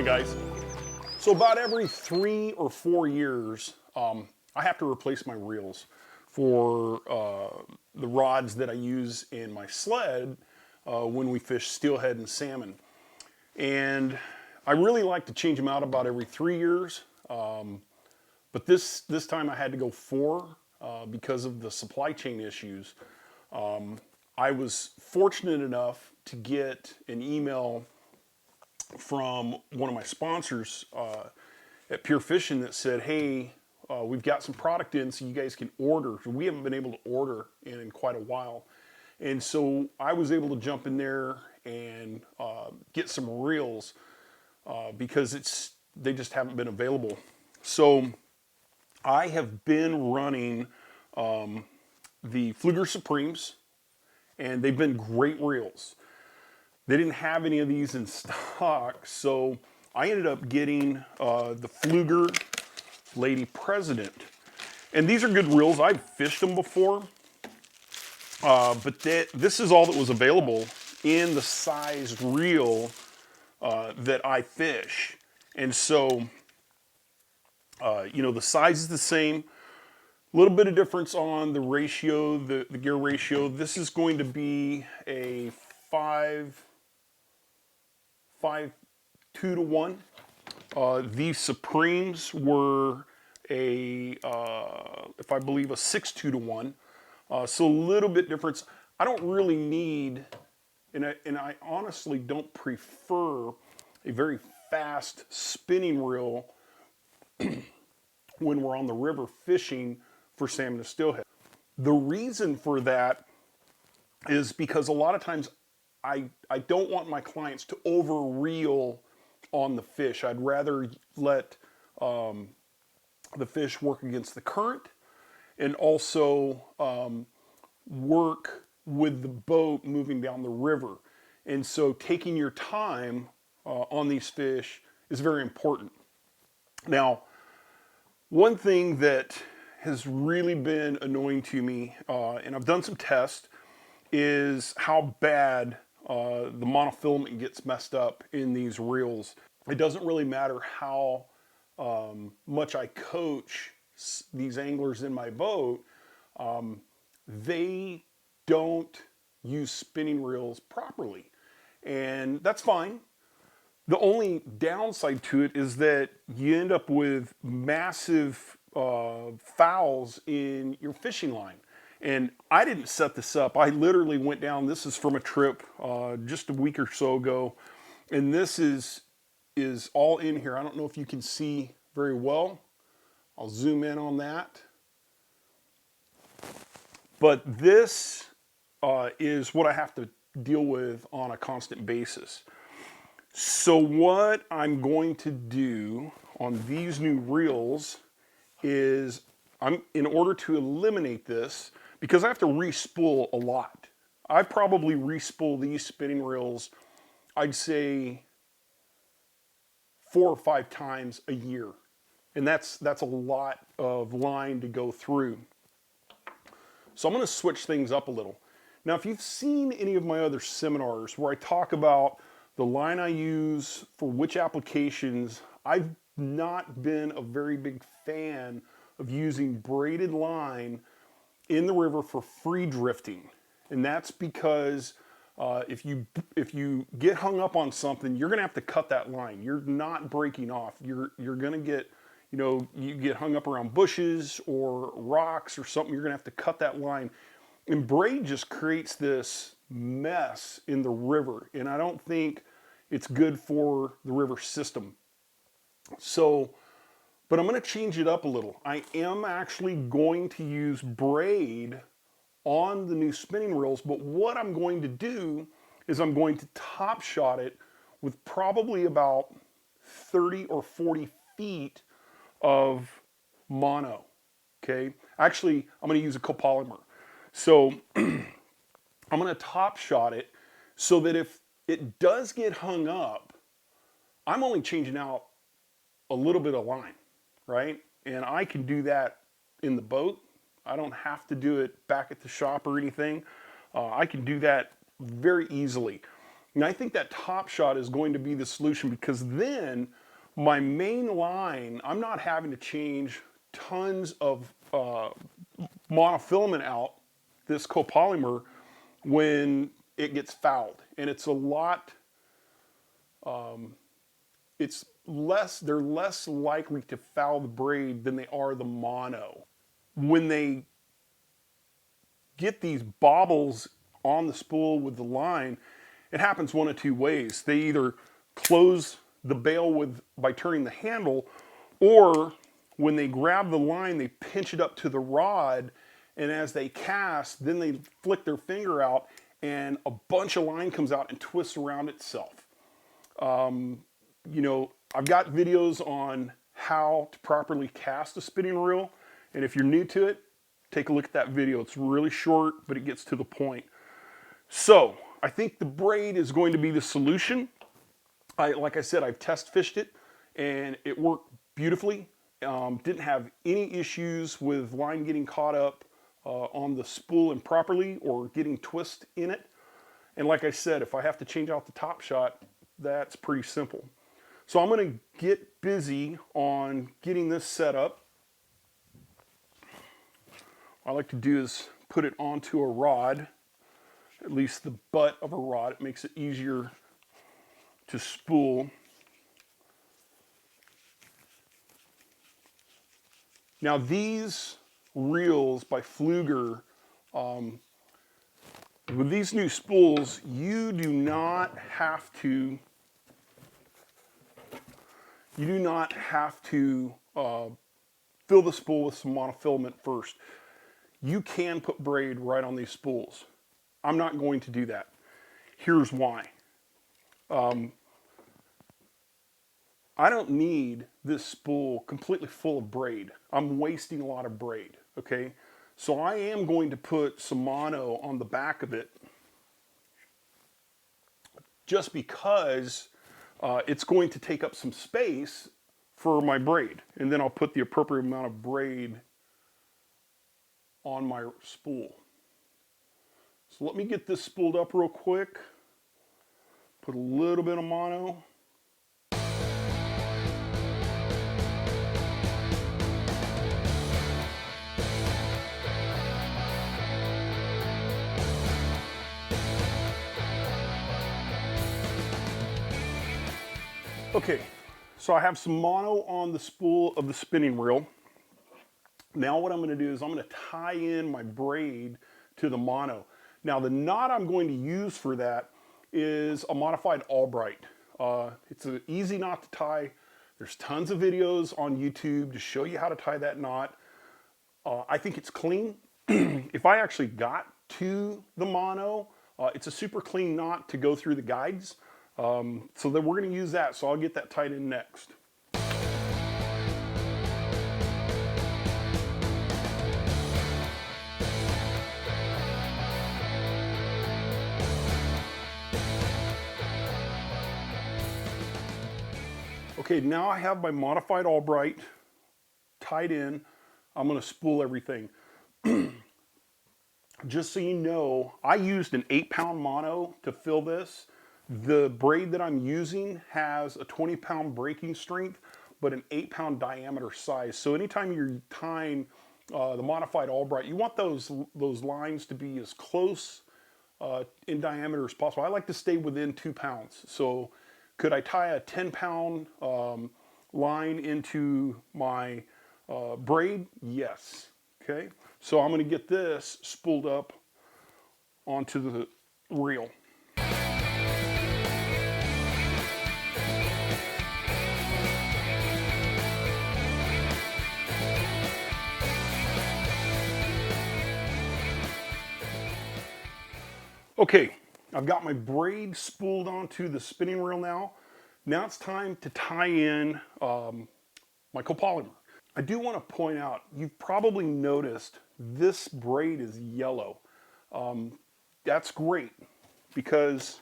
Hey guys, so about every 3 or 4 years, I have to replace my reels for the rods that I use in my sled when we fish steelhead and salmon. And I really like to change them out about every 3 years, but this time I had to go 4 because of the supply chain issues. I was fortunate enough to get an email from one of my sponsors at Pure Fishing that said, hey, we've got some product in so you guys can order. We haven't been able to order in quite a while. And so I was able to jump in there and get some reels because they just haven't been available. So I have been running the Pflueger Supremes, and they've been great reels. They didn't have any of these in stock, so I ended up getting the Pflueger Lady President. And these are good reels. I've fished them before, but this is all that was available in the size reel that I fish. And so, you know, the size is the same. A little bit of difference on the ratio, the gear ratio. This is going to be a 2 to 1. These Supremes were if I believe, a 6-2 to 1. So a little bit difference. I don't really need, and I honestly don't prefer a very fast spinning reel when we're on the river fishing for salmon and steelhead. The reason for that is because a lot of times I don't want my clients to over reel on the fish. I'd rather let the fish work against the current and also work with the boat moving down the river. And so taking your time on these fish is very important. Now, one thing that has really been annoying to me, and I've done some tests, is how bad the monofilament gets messed up in these reels. It doesn't really matter how much I coach these anglers in my boat, they don't use spinning reels properly. And that's fine. The only downside to it is that you end up with massive fouls in your fishing line. And I didn't set this up. I literally went down. This is from a trip just a week or so ago. And this is all in here. I don't know if you can see very well. I'll zoom in on that. But this is what I have to deal with on a constant basis. So what I'm going to do on these new reels is, in order to eliminate this, because I have to re-spool a lot. I probably re-spool these spinning reels, I'd say 4 or 5 times a year. And that's a lot of line to go through. So I'm going to switch things up a little. Now, if you've seen any of my other seminars where I talk about the line I use for which applications, I've not been a very big fan of using braided line in the river for free drifting. And that's because if you get hung up on something, you're gonna have to cut that line. You're not breaking off. You're gonna get, you get hung up around bushes or rocks or something, you're gonna have to cut that line. And braid just creates this mess in the river, and I don't think it's good for the river system. So, but I'm going to change it up a little. I am actually going to use braid on the new spinning reels, but what I'm going to do is I'm going to top shot it with probably about 30 or 40 feet of mono, okay? Actually, I'm going to use a copolymer. So I'm going to top shot it so that if it does get hung up, I'm only changing out a little bit of line, right? And I can do that in the boat. I don't have to do it back at the shop or anything. I can do that very easily. And I think that top shot is going to be the solution, because then my main line, I'm not having to change tons of monofilament out, this copolymer, when it gets fouled. And it's a lot, they're less likely to foul the braid than they are the mono. When they get these bobbles on the spool with the line, it happens one of two ways. They either close the bail by turning the handle, or when they grab the line, they pinch it up to the rod, and as they cast, then they flick their finger out, and a bunch of line comes out and twists around itself. You know, I've got videos on how to properly cast a spinning reel, and if you're new to it, take a look at that video. It's really short, but it gets to the point. So I think the braid is going to be the solution. Like I said, I've test fished it and it worked beautifully. Didn't have any issues with line getting caught up on the spool improperly or getting twist in it. And like I said, if I have to change out the top shot, that's pretty simple. So I'm going to get busy on getting this set up. What I like to do is put it onto a rod, at least the butt of a rod. It makes it easier to spool. Now these reels by Pflueger, with these new spools, you do not have to fill the spool with some monofilament first. You can put braid right on these spools. I'm not going to do that. Here's why. I don't need this spool completely full of braid. I'm wasting a lot of braid, okay? So I am going to put some mono on the back of it, just because it's going to take up some space for my braid. And then I'll put the appropriate amount of braid on my spool. So let me get this spooled up real quick. Put a little bit of mono. Okay, so I have some mono on the spool of the spinning reel. Now what I'm going to do is I'm going to tie in my braid to the mono. Now the knot I'm going to use for that is a modified Albright. It's an easy knot to tie. There's tons of videos on YouTube to show you how to tie that knot. I think it's clean. If I actually got to the mono, it's a super clean knot to go through the guides. So then we're going to use that, so I'll get that tied in next. Okay, now I have my modified Albright tied in. I'm going to spool everything. Just so you know, I used an 8-pound mono to fill this. The braid that I'm using has a 20-pound breaking strength, but an 8-pound diameter size. So anytime you're tying the modified Albright, you want those lines to be as close in diameter as possible. I like to stay within 2 pounds. So could I tie a 10-pound line into my braid? Yes. Okay. So I'm going to get this spooled up onto the reel. Okay, I've got my braid spooled onto the spinning reel now. Now it's time to tie in my copolymer. I do want to point out, you've probably noticed this braid is yellow. That's great, because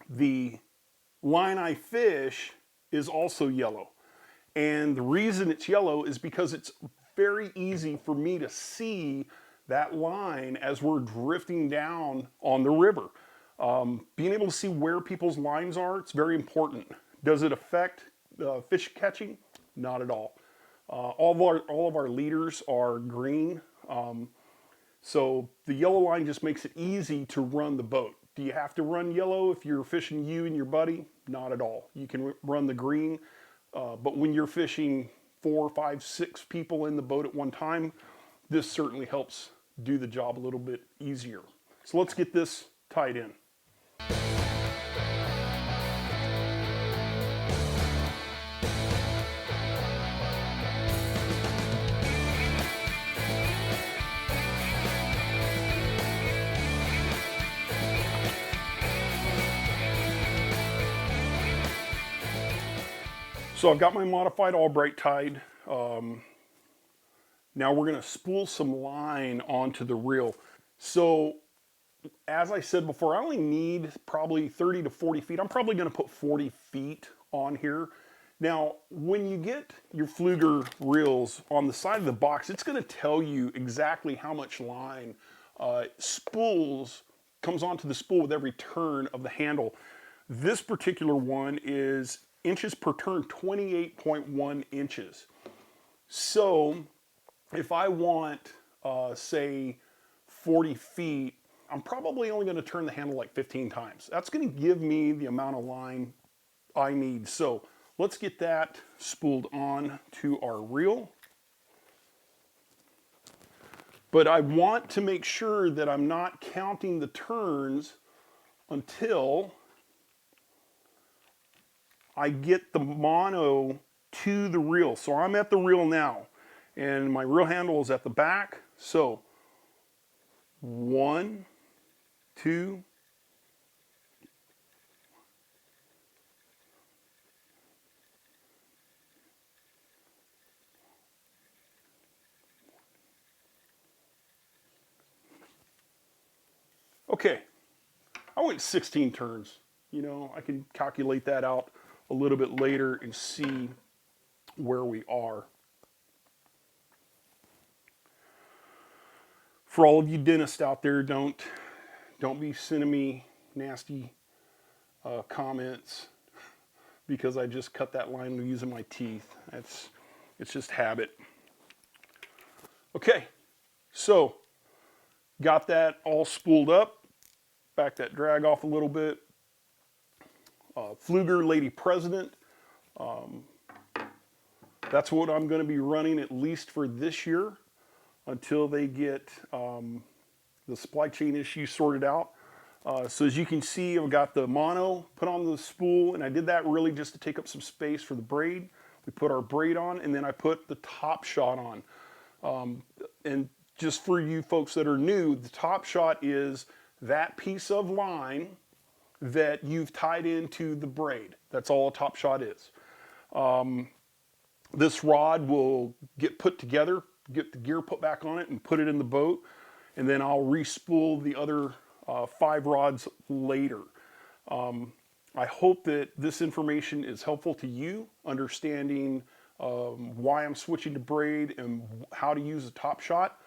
the line I fish is also yellow. And the reason it's yellow is because it's very easy for me to see that line as we're drifting down on the river. Being able to see where people's lines are, it's very important. Does it affect fish catching? Not at all. All of our leaders are green, so the yellow line just makes it easy to run the boat. Do you have to run yellow if you're fishing you and your buddy? Not at all. You can run the green, but when you're fishing 4, 5, 6 people in the boat at one time, this certainly helps do the job a little bit easier. So let's get this tied in. So I've got my modified Albright tied. Now we're going to spool some line onto the reel. So as I said before, I only need probably 30 to 40 feet. I'm probably going to put 40 feet on here. Now, when you get your Pflueger reels on the side of the box, it's going to tell you exactly how much line comes onto the spool with every turn of the handle. This particular one is inches per turn, 28.1 inches. So if I want, say, 40 feet, I'm probably only going to turn the handle like 15 times. That's going to give me the amount of line I need. So let's get that spooled on to our reel. But I want to make sure that I'm not counting the turns until I get the mono to the reel. So I'm at the reel now, and my reel handle is at the back. So 1, 2, okay, I went 16 turns. You know, I can calculate that out a little bit later and see where we are. For all of you dentists out there, don't be sending me nasty comments because I just cut that line using my teeth. It's just habit. Okay, so got that all spooled up. Back that drag off a little bit. Pflueger Lady President. That's what I'm going to be running at least for this year until they get the supply chain issues sorted out. So as you can see, I've got the mono put on the spool, and I did that really just to take up some space for the braid. We put our braid on, and then I put the top shot on. And just for you folks that are new, the top shot is that piece of line that you've tied into the braid. That's all a top shot is. This rod will get put together, get the gear put back on it and put it in the boat, and then I'll re-spool the other 5 rods later. I hope that this information is helpful to you, understanding why I'm switching to braid and how to use a top shot.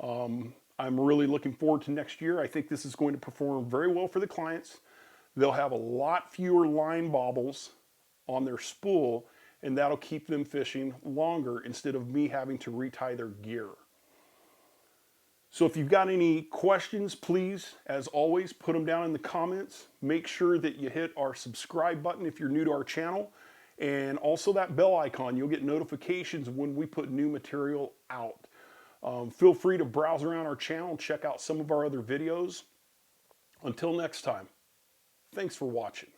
I'm really looking forward to next year. I think this is going to perform very well for the clients. They'll have a lot fewer line bobbles on their spool, and that'll keep them fishing longer instead of me having to retie their gear. So if you've got any questions, please, as always, put them down in the comments. Make sure that you hit our subscribe button if you're new to our channel, and also that bell icon. You'll get notifications when we put new material out. Feel free to browse around our channel and check out some of our other videos. Until next time, thanks for watching.